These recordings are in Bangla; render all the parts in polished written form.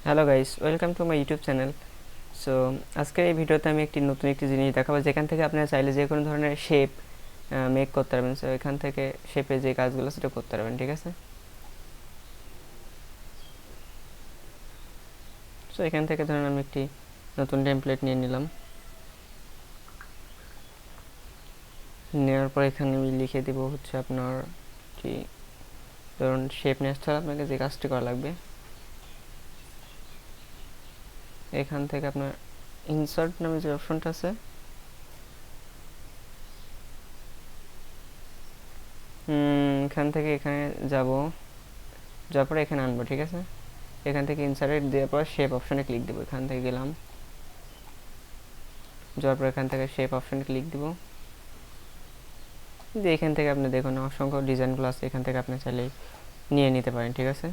Hello guys, welcome to my YouTube channel. So আজকের এই ভিডিওতে আমি নতুন একটি জিনিস দেখাবো, যেখান থেকে আপনারা চাইলে যে কোনো ধরনের শেপ মেক করতে পারবেন। সো এখান থেকে শেপের যে কাজগুলো সেটা করতে পারবেন, ঠিক আছে। সো এখান থেকে ধরুন আমি একটি নতুন টেমপ্লেট নিয়ে নিলাম। নেওয়ার পর এখানে আমি লিখে দেবো হচ্ছে আপনার কি, ধরুন শেপ নিয়ে আসতে হলে আপনাকে যে কাজটি করা লাগবে, এখান থেকে আপনার ইনসার্ট নামে যে অপশনটা আছে, এখান থেকে এখানে যাব, যাওয়ার পরে এখানে আনবো, ঠিক আছে। এখান থেকে ইনসার্ট দেওয়ার পর শেপ অপশনে ক্লিক দেবো। এখান থেকে গেলাম, যাওয়ার পর এখান থেকে শেপ অপশনে ক্লিক দিব। এখান থেকে আপনি দেখুন অসংখ্য ডিজাইনগুলো আছে, এখান থেকে আপনি চাইলে নিয়ে নিতে পারেন, ঠিক আছে।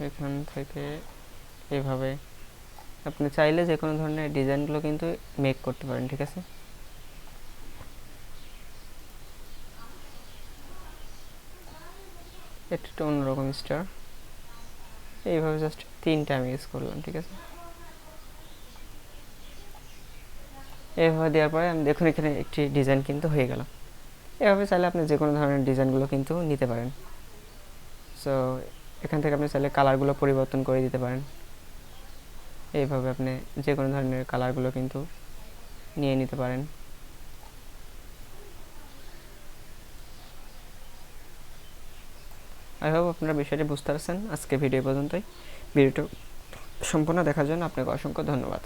এখান থেকে এভাবে আপনি চাইলে যে কোনো ধরনের ডিজাইনগুলো কিন্তু মেক করতে পারেন, ঠিক আছে। এটা একটু অন্যরকম স্টার, এইভাবে জাস্ট 3টা আমি ইউজ করলাম, ঠিক আছে। এভাবে দেওয়ার পরে আমি দেখুন এখানে একটি ডিজাইন কিন্তু হয়ে গেল। এভাবে চাইলে আপনি যে কোনো ধরনের ডিজাইনগুলো কিন্তু নিতে পারেন। সো এখান থেকে আপনি চাইলে কালারগুলো পরিবর্তন করে দিতে পারেন। এইভাবে আপনি যে কোনো ধরনের কালারগুলো কিন্তু নিয়ে নিতে পারেন। আই হোপ আপনারা বিষয়টি বুঝতে পারছেন। আজকে ভিডিও পর্যন্তই। ভিডিওটি সম্পূর্ণ দেখার জন্য আপনাকে অসংখ্য ধন্যবাদ।